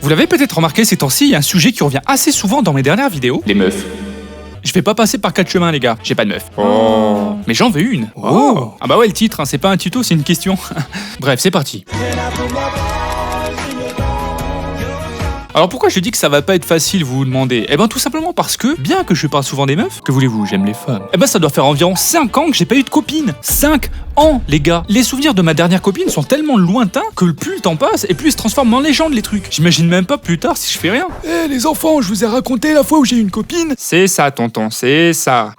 Vous l'avez peut-être remarqué ces temps-ci, il y a un sujet qui revient assez souvent dans mes dernières vidéos. Les meufs. Je vais pas passer par 4 chemins les gars, j'ai pas de meuf. Oh. Mais j'en veux une. Oh. Ah bah ouais le titre, hein, c'est pas un tuto, c'est une question. Bref, c'est parti. Alors pourquoi je dis que ça va pas être facile, vous vous demandez? Eh ben tout simplement parce que, bien que je parle souvent des meufs, que voulez-vous, j'aime les femmes. Eh ben ça doit faire environ 5 ans que j'ai pas eu de copine. 5 ans les gars. Les souvenirs de ma dernière copine sont tellement lointains que plus le temps passe et plus ils se transforment en légende les trucs. J'imagine même pas plus tard si je fais rien. Eh les enfants, je vous ai raconté la fois où j'ai eu une copine. C'est ça tonton, c'est ça.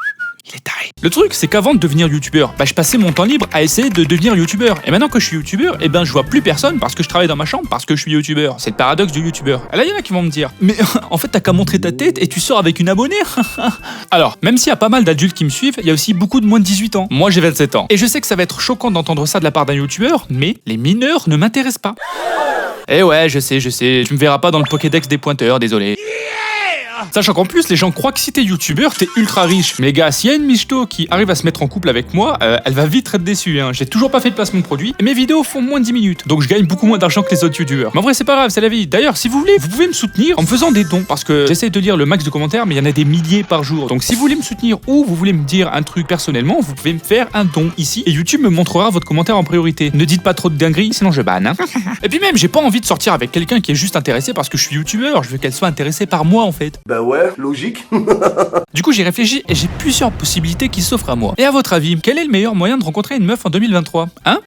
Il est taré. Le truc, c'est qu'avant de devenir youtubeur, je passais mon temps libre à essayer de devenir youtubeur. Et maintenant que je suis youtubeur, je vois plus personne parce que je travaille dans ma chambre parce que je suis youtubeur. C'est le paradoxe du youtubeur. Et là, il y en a qui vont me dire, mais en fait, t'as qu'à montrer ta tête et tu sors avec une abonnée. Alors, même s'il y a pas mal d'adultes qui me suivent, il y a aussi beaucoup de moins de 18 ans. Moi, j'ai 27 ans. Et je sais que ça va être choquant d'entendre ça de la part d'un youtubeur, mais les mineurs ne m'intéressent pas. Eh ouais, je sais, tu me verras pas dans le Pokédex des pointeurs, désolé. Sachant qu'en plus, les gens croient que si t'es youtubeur, t'es ultra riche. Mais les gars, s'il y a une michto qui arrive à se mettre en couple avec moi, elle va vite être déçue. Hein. J'ai toujours pas fait de placement de produit et mes vidéos font moins de 10 minutes. Donc je gagne beaucoup moins d'argent que les autres youtubeurs. Mais en vrai, c'est pas grave, c'est la vie. D'ailleurs, si vous voulez, vous pouvez me soutenir en me faisant des dons. Parce que j'essaie de lire le max de commentaires, mais il y en a des milliers par jour. Donc si vous voulez me soutenir ou vous voulez me dire un truc personnellement, vous pouvez me faire un don ici. Et YouTube me montrera votre commentaire en priorité. Ne dites pas trop de dingueries, sinon je banne. Hein. Et puis même, j'ai pas envie de sortir avec quelqu'un qui est juste intéressé parce que je suis youtubeur. Je veux qu'elle soit intéressée par moi en fait. Bah ouais, logique. Du coup, j'ai réfléchi et j'ai plusieurs possibilités qui s'offrent à moi. Et à votre avis, quel est le meilleur moyen de rencontrer une meuf en 2023 ? Hein ?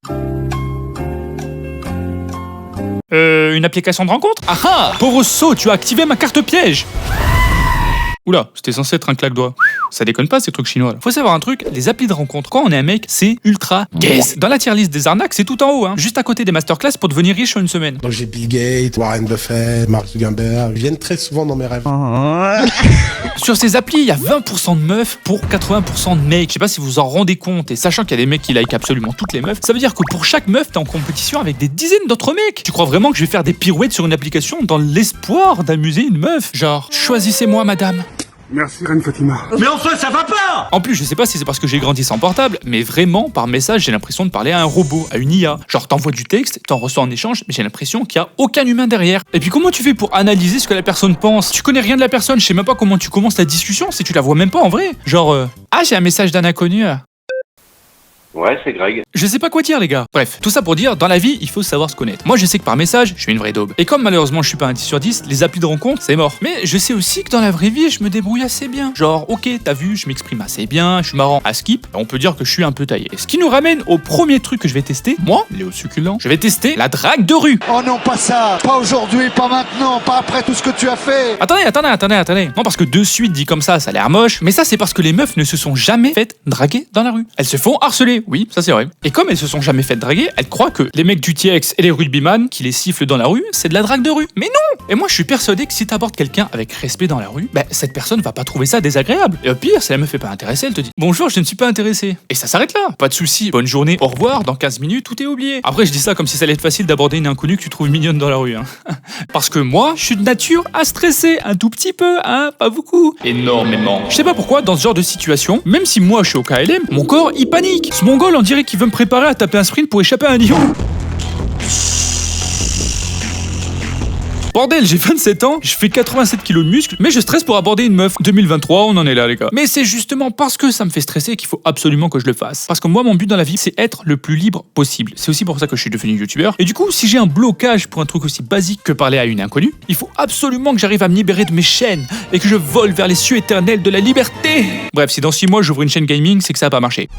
Une application de rencontre ? Ah ah ! Pauvre sot, tu as activé ma carte piège ! Oula, c'était censé être un claque-doigt. Ça déconne pas ces trucs chinois là. Faut savoir un truc, les applis de rencontre, quand on est un mec, c'est ultra guess. Dans la tier list des arnaques, c'est tout en haut, hein. Juste à côté des masterclass pour devenir riche en une semaine. Donc j'ai Bill Gates, Warren Buffett, Mark Zuckerberg, ils viennent très souvent dans mes rêves. Sur ces applis, il y a 20% de meufs pour 80% de mecs. Je sais pas si vous vous en rendez compte. Et sachant qu'il y a des mecs qui like absolument toutes les meufs, ça veut dire que pour chaque meuf, t'es en compétition avec des dizaines d'autres mecs. Tu crois vraiment que je vais faire des pirouettes sur une application dans l'espoir d'amuser une meuf ? Genre, choisissez-moi madame. Merci Reine Fatima. Mais enfin, ça va pas! En plus, je sais pas si c'est parce que j'ai grandi sans portable, mais vraiment, par message, j'ai l'impression de parler à un robot, à une IA. Genre, t'envoies du texte, t'en reçois en échange, mais j'ai l'impression qu'il y a aucun humain derrière. Et puis comment tu fais pour analyser ce que la personne pense ? Tu connais rien de la personne, je sais même pas comment tu commences la discussion si tu la vois même pas en vrai. Genre, ah, j'ai un message d'un inconnu. Ouais, c'est Greg. Je sais pas quoi dire les gars. Bref, tout ça pour dire, dans la vie, il faut savoir se connaître. Moi je sais que par message, je suis une vraie daube. Et comme malheureusement je suis pas un 10 sur 10, les applis de rencontre, c'est mort. Mais je sais aussi que dans la vraie vie, je me débrouille assez bien. Genre, ok, t'as vu, je m'exprime assez bien, je suis marrant à skip, on peut dire que je suis un peu taillé. Ce qui nous ramène au premier truc que je vais tester, moi, Léo Succulent, je vais tester la drague de rue. Oh non, pas ça. Pas aujourd'hui, pas maintenant, pas après tout ce que tu as fait. Attendez. Non, parce que de suite dit comme ça a l'air moche, mais ça c'est parce que les meufs ne se sont jamais faites draguer dans la rue. Elles se font harceler, oui, ça c'est vrai. Et comme elles se sont jamais faites draguer, elles croient que les mecs du TX et les rugbyman qui les sifflent dans la rue, c'est de la drague de rue. Mais non! Et moi je suis persuadé que si t'abordes quelqu'un avec respect dans la rue, cette personne va pas trouver ça désagréable. Et au pire, si la meuf est pas intéressée, elle te dit bonjour, je ne suis pas intéressé. Et ça s'arrête là. Pas de souci, bonne journée, au revoir, dans 15 minutes, tout est oublié. Après, je dis ça comme si ça allait être facile d'aborder une inconnue que tu trouves mignonne dans la rue. Hein. Parce que moi, je suis de nature à stresser un tout petit peu, hein, pas beaucoup. Énormément. Je sais pas pourquoi, dans ce genre de situation, même si moi je suis au KLM, mon corps il panique. Ce mongol, on dirait qu'il veut me préparer à taper un sprint pour échapper à un lion. Bordel, j'ai 27 ans, je fais 87 kilos de muscles, mais je stresse pour aborder une meuf. 2023, on en est là les gars. Mais c'est justement parce que ça me fait stresser qu'il faut absolument que je le fasse. Parce que moi, mon but dans la vie, c'est être le plus libre possible. C'est aussi pour ça que je suis devenu youtubeur. Et du coup, si j'ai un blocage pour un truc aussi basique que parler à une inconnue, il faut absolument que j'arrive à me libérer de mes chaînes et que je vole vers les cieux éternels de la liberté. Bref, si dans 6 mois j'ouvre une chaîne gaming, c'est que ça a pas marché.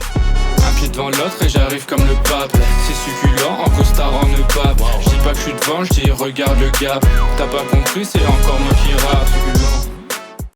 Un pied devant l'autre et j'arrive comme le pape. C'est succulent, en costard en pape. Je dis pas que je suis devant, je dis regarde le gap. T'as pas compris, c'est encore moi qui rappe.